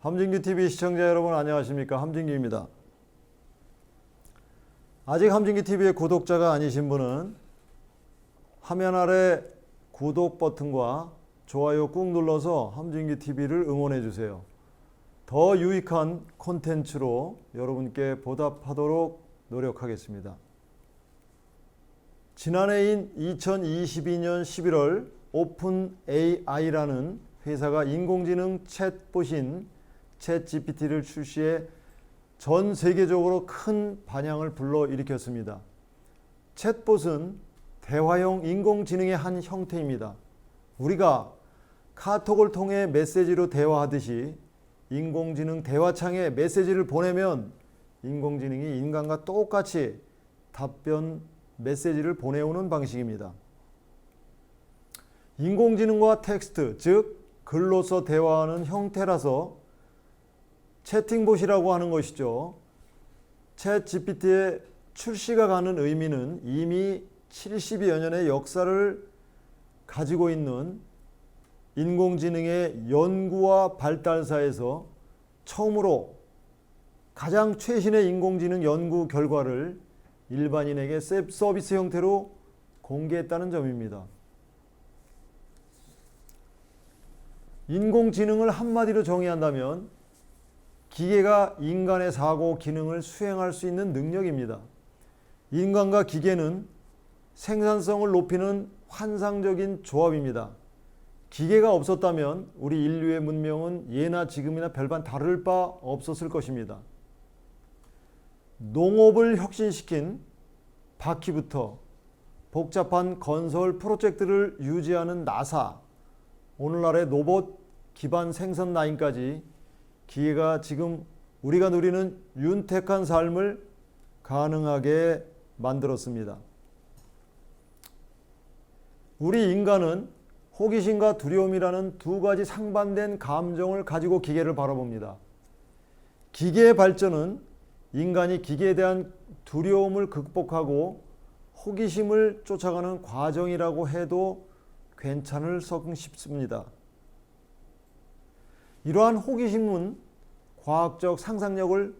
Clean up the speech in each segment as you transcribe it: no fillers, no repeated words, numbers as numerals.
함진규TV 시청자 여러분 안녕하십니까? 함진규입니다. 아직 함진규TV의 구독자가 아니신 분은 화면 아래 구독 버튼과 좋아요 꾹 눌러서 함진규TV를 응원해 주세요. 더 유익한 콘텐츠로 여러분께 보답하도록 노력하겠습니다. 지난해인 2022년 11월 오픈 AI라는 회사가 인공지능 챗봇인 챗GPT를 출시해 전 세계적으로 큰 반향을 불러일으켰습니다. 챗봇은 대화형 인공지능의 한 형태입니다. 우리가 카톡을 통해 메시지로 대화하듯이 인공지능 대화창에 메시지를 보내면 인공지능이 인간과 똑같이 답변 메시지를 보내오는 방식입니다. 인공지능과 텍스트, 즉 글로서 대화하는 형태라서 채팅봇이라고 하는 것이죠. 챗 GPT의 출시가 가는 의미는 이미 70여 년의 역사를 가지고 있는 인공지능의 연구와 발달사에서 처음으로 가장 최신의 인공지능 연구 결과를 일반인에게 서비스 형태로 공개했다는 점입니다. 인공지능을 한마디로 정의한다면 기계가 인간의 사고 기능을 수행할 수 있는 능력입니다. 인간과 기계는 생산성을 높이는 환상적인 조합입니다. 기계가 없었다면 우리 인류의 문명은 예나 지금이나 별반 다를 바 없었을 것입니다. 농업을 혁신시킨 바퀴부터 복잡한 건설 프로젝트를 유지하는 나사, 오늘날의 로봇 기반 생산 라인까지 기계가 지금 우리가 누리는 윤택한 삶을 가능하게 만들었습니다. 우리 인간은 호기심과 두려움이라는 두 가지 상반된 감정을 가지고 기계를 바라봅니다. 기계의 발전은 인간이 기계에 대한 두려움을 극복하고 호기심을 쫓아가는 과정이라고 해도 괜찮을 싶습니다. 이러한 호기심은 과학적 상상력을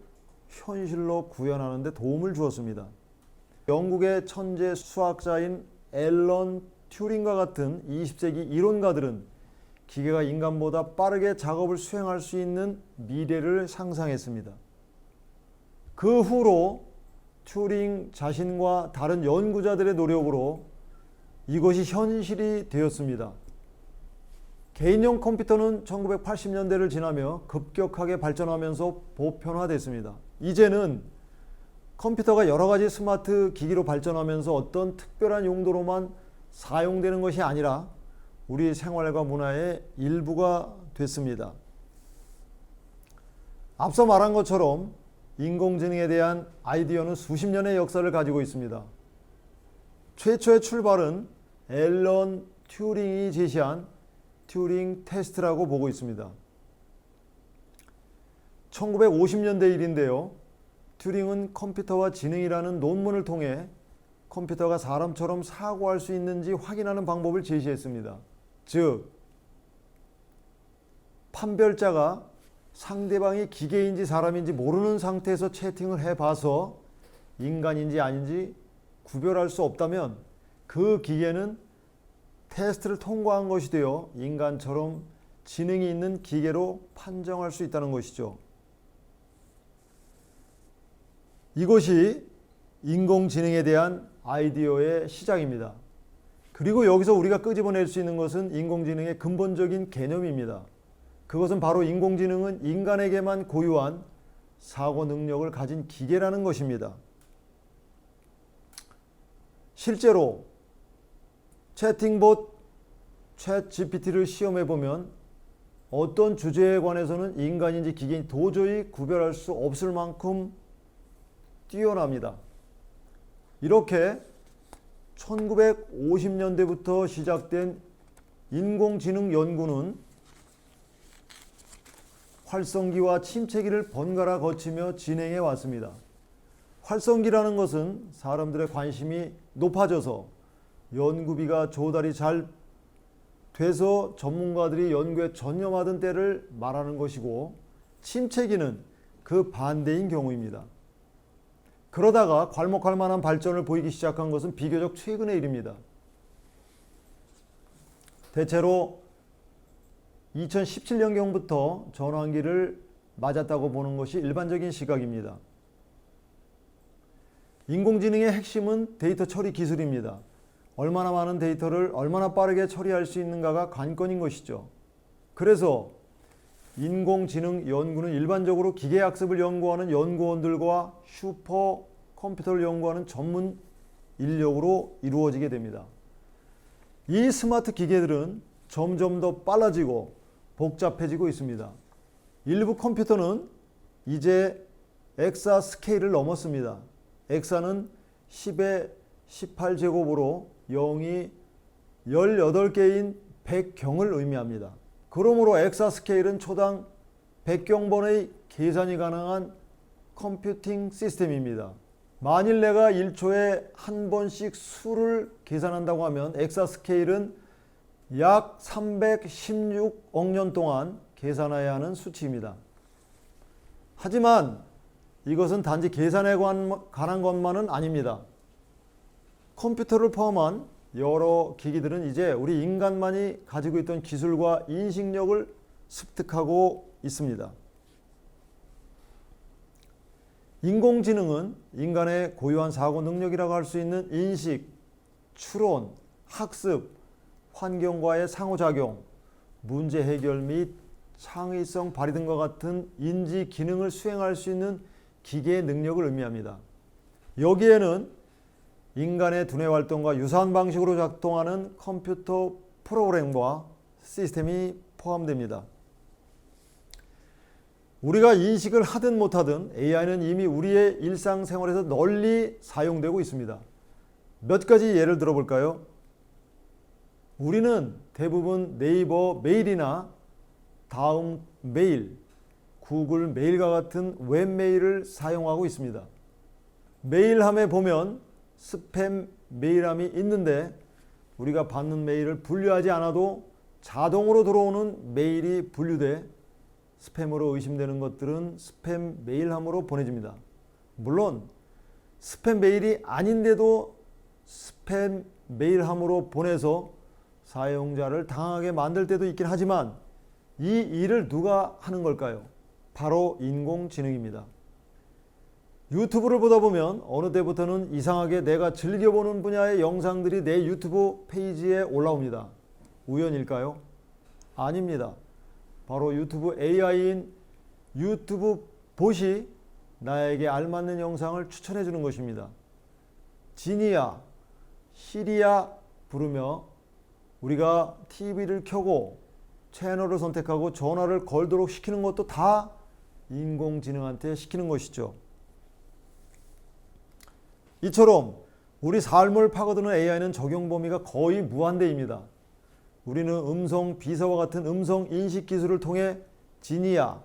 현실로 구현하는 데 도움을 주었습니다. 영국의 천재 수학자인 앨런 튜링과 같은 20세기 이론가들은 기계가 인간보다 빠르게 작업을 수행할 수 있는 미래를 상상했습니다. 그 후로 튜링 자신과 다른 연구자들의 노력으로 이것이 현실이 되었습니다. 개인용 컴퓨터는 1980년대를 지나며 급격하게 발전하면서 보편화됐습니다. 이제는 컴퓨터가 여러 가지 스마트 기기로 발전하면서 어떤 특별한 용도로만 사용되는 것이 아니라 우리 생활과 문화의 일부가 됐습니다. 앞서 말한 것처럼 인공지능에 대한 아이디어는 수십 년의 역사를 가지고 있습니다. 최초의 출발은 앨런 튜링이 제시한 튜링 테스트라고 보고 있습니다. 1950년대 일인데요. 튜링은 컴퓨터와 지능이라는 논문을 통해 컴퓨터가 사람처럼 사고할 수 있는지 확인하는 방법을 제시했습니다. 즉, 판별자가 상대방이 기계인지 사람인지 모르는 상태에서 채팅을 해봐서 인간인지 아닌지 구별할 수 없다면 그 기계는 테스트를 통과한 것이 되어 인간처럼 지능이 있는 기계로 판정할 수 있다는 것이죠. 이것이 인공지능에 대한 아이디어의 시작입니다. 그리고 여기서 우리가 끄집어낼 수 있는 것은 인공지능의 근본적인 개념입니다. 그것은 바로 인공지능은 인간에게만 고유한 사고 능력을 가진 기계라는 것입니다. 실제로 채팅봇 챗 GPT를 시험해 보면 어떤 주제에 관해서는 인간인지 기계인지 도저히 구별할 수 없을 만큼 뛰어납니다. 이렇게 1950년대부터 시작된 인공지능 연구는 활성기와 침체기를 번갈아 거치며 진행해 왔습니다. 활성기라는 것은 사람들의 관심이 높아져서 연구비가 조달이 잘 돼서 전문가들이 연구에 전념하던 때를 말하는 것이고, 침체기는 그 반대인 경우입니다. 그러다가 괄목할 만한 발전을 보이기 시작한 것은 비교적 최근의 일입니다. 대체로 2017년경부터 전환기를 맞았다고 보는 것이 일반적인 시각입니다. 인공지능의 핵심은 데이터 처리 기술입니다. 얼마나 많은 데이터를 얼마나 빠르게 처리할 수 있는가가 관건인 것이죠. 그래서 인공지능 연구는 일반적으로 기계학습을 연구하는 연구원들과 슈퍼컴퓨터를 연구하는 전문 인력으로 이루어지게 됩니다. 이 스마트 기계들은 점점 더 빨라지고 복잡해지고 있습니다. 일부 컴퓨터는 이제 엑사 스케일을 넘었습니다. 엑사는 10의 18제곱으로 0이 18개인 100경을 의미합니다. 그러므로 엑사 스케일은 초당 100경번의 계산이 가능한 컴퓨팅 시스템입니다. 만일 내가 1초에 한 번씩 수를 계산한다고 하면 엑사 스케일은 약 316억 년 동안 계산해야 하는 수치입니다. 하지만 이것은 단지 계산에 관한 것만은 아닙니다. 컴퓨터를 포함한 여러 기기들은 이제 우리 인간만이 가지고 있던 기술과 인식력을 습득하고 있습니다. 인공지능은 인간의 고유한 사고 능력이라고 할 수 있는 인식, 추론, 학습, 환경과의 상호작용, 문제 해결 및 창의성 발휘 등과 같은 인지 기능을 수행할 수 있는 기계의 능력을 의미합니다. 여기에는 인간의 두뇌 활동과 유사한 방식으로 작동하는 컴퓨터 프로그램과 시스템이 포함됩니다. 우리가 인식을 하든 못하든 AI는 이미 우리의 일상생활에서 널리 사용되고 있습니다. 몇 가지 예를 들어볼까요? 우리는 대부분 네이버 메일이나 다음 메일, 구글 메일과 같은 웹메일을 사용하고 있습니다. 메일함에 보면 스팸 메일함이 있는데 우리가 받는 메일을 분류하지 않아도 자동으로 들어오는 메일이 분류돼 스팸으로 의심되는 것들은 스팸 메일함으로 보내집니다. 물론 스팸 메일이 아닌데도 스팸 메일함으로 보내서 사용자를 당하게 만들 때도 있긴 하지만 이 일을 누가 하는 걸까요? 바로 인공지능입니다. 유튜브를 보다 보면 어느 때부터는 이상하게 내가 즐겨보는 분야의 영상들이 내 유튜브 페이지에 올라옵니다. 우연일까요? 아닙니다. 바로 유튜브 AI인 유튜브 봇이 나에게 알맞는 영상을 추천해 주는 것입니다. 지니야, 시리야 부르며 우리가 TV를 켜고 채널을 선택하고 전화를 걸도록 시키는 것도 다 인공지능한테 시키는 것이죠. 이처럼 우리 삶을 파고드는 AI는 적용 범위가 거의 무한대입니다. 우리는 음성 비서와 같은 음성 인식 기술을 통해 지니야,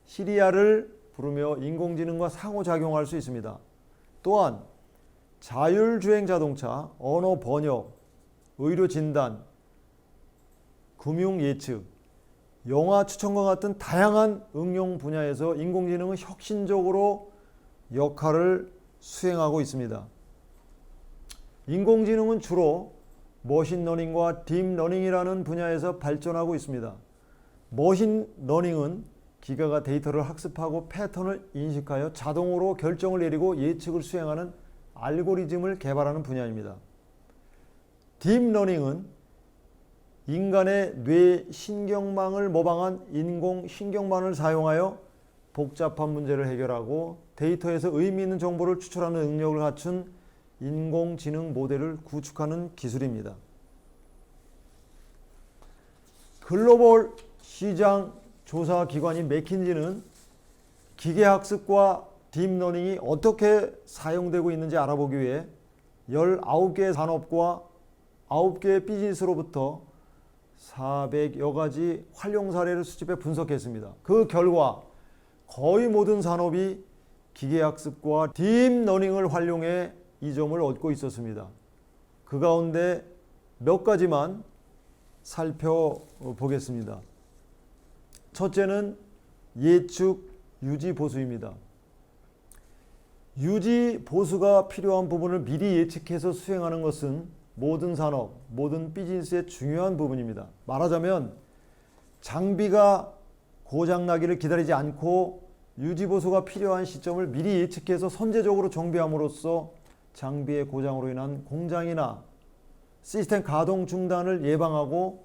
시리야를 부르며 인공지능과 상호작용할 수 있습니다. 또한 자율주행 자동차, 언어 번역, 의료 진단, 금융 예측, 영화 추천과 같은 다양한 응용 분야에서 인공지능은 혁신적으로 역할을 수행하고 있습니다. 인공지능은 주로 머신러닝과 딥러닝이라는 분야에서 발전하고 있습니다. 머신러닝은 기계가 데이터를 학습하고 패턴을 인식하여 자동으로 결정을 내리고 예측을 수행하는 알고리즘을 개발하는 분야입니다. 딥러닝은 인간의 뇌 신경망을 모방한 인공신경망을 사용하여 복잡한 문제를 해결하고 데이터에서 의미 있는 정보를 추출하는 능력을 갖춘 인공지능 모델을 구축하는 기술입니다. 글로벌 시장 조사 기관인 맥킨지는 기계학습과 딥러닝이 어떻게 사용되고 있는지 알아보기 위해 19개의 산업과 9개의 비즈니스로부터 400여 가지 활용 사례를 수집해 분석했습니다. 그 결과 거의 모든 산업이 기계학습과 딥러닝을 활용해 이점을 얻고 있었습니다. 그 가운데 몇 가지만 살펴보겠습니다. 첫째는 예측, 유지, 보수입니다. 유지, 보수가 필요한 부분을 미리 예측해서 수행하는 것은 모든 산업, 모든 비즈니스의 중요한 부분입니다. 말하자면 장비가 고장나기를 기다리지 않고 유지, 보수가 필요한 시점을 미리 예측해서 선제적으로 정비함으로써 장비의 고장으로 인한 공장이나 시스템 가동 중단을 예방하고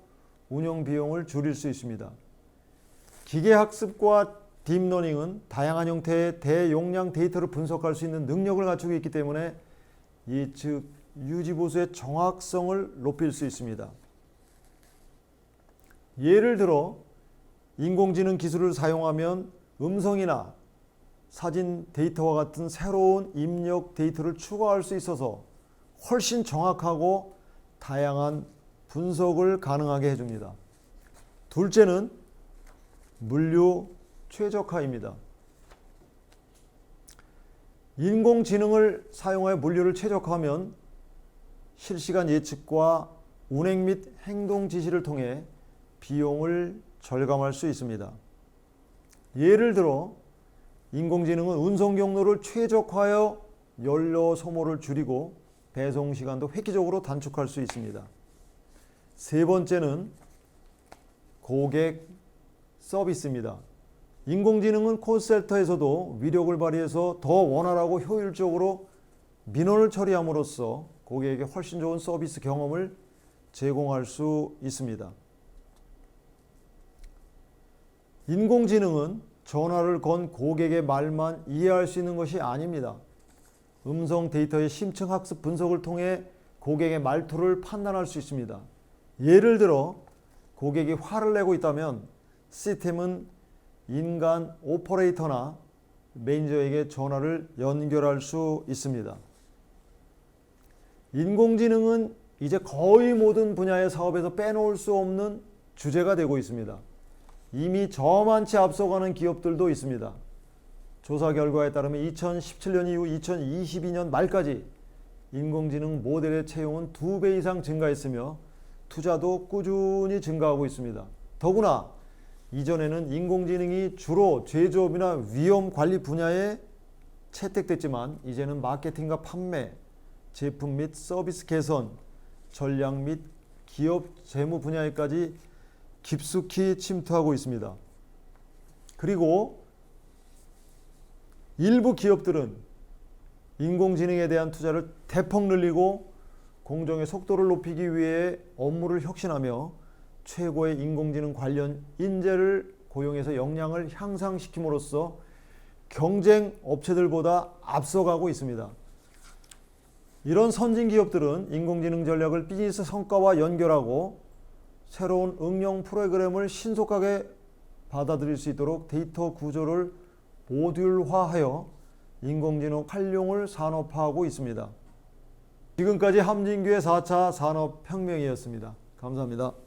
운영 비용을 줄일 수 있습니다. 기계학습과 딥러닝은 다양한 형태의 대용량 데이터를 분석할 수 있는 능력을 갖추고 있기 때문에 예측, 유지, 보수의 정확성을 높일 수 있습니다. 예를 들어 인공지능 기술을 사용하면 음성이나 사진 데이터와 같은 새로운 입력 데이터를 추가할 수 있어서 훨씬 정확하고 다양한 분석을 가능하게 해줍니다. 둘째는 물류 최적화입니다. 인공지능을 사용하여 물류를 최적화하면 실시간 예측과 운행 및 행동 지시를 통해 비용을 절감할 수 있습니다. 예를 들어 인공지능은 운송 경로를 최적화하여 연료 소모를 줄이고 배송 시간도 획기적으로 단축할 수 있습니다. 세 번째는 고객 서비스입니다. 인공지능은 콜센터에서도 위력을 발휘해서 더 원활하고 효율적으로 민원을 처리함으로써 고객에게 훨씬 좋은 서비스 경험을 제공할 수 있습니다. 인공지능은 전화를 건 고객의 말만 이해할 수 있는 것이 아닙니다. 음성 데이터의 심층 학습 분석을 통해 고객의 말투를 판단할 수 있습니다. 예를 들어 고객이 화를 내고 있다면 시스템은 인간 오퍼레이터나 매니저에게 전화를 연결할 수 있습니다. 인공지능은 이제 거의 모든 분야의 사업에서 빼놓을 수 없는 주제가 되고 있습니다. 이미 저만치 앞서가는 기업들도 있습니다. 조사 결과에 따르면 2017년 이후 2022년 말까지 인공지능 모델의 채용은 2배 이상 증가했으며 투자도 꾸준히 증가하고 있습니다. 더구나 이전에는 인공지능이 주로 제조업이나 위험 관리 분야에 채택됐지만 이제는 마케팅과 판매, 제품 및 서비스 개선, 전략 및 기업 재무 분야에까지 깊숙이 침투하고 있습니다. 그리고 일부 기업들은 인공지능에 대한 투자를 대폭 늘리고 공정의 속도를 높이기 위해 업무를 혁신하며 최고의 인공지능 관련 인재를 고용해서 역량을 향상시킴으로써 경쟁 업체들보다 앞서가고 있습니다. 이런 선진 기업들은 인공지능 전략을 비즈니스 성과와 연결하고 새로운 응용 프로그램을 신속하게 받아들일 수 있도록 데이터 구조를 모듈화하여 인공지능 활용을 산업화하고 있습니다. 지금까지 함진규의 4차 산업혁명이었습니다. 감사합니다.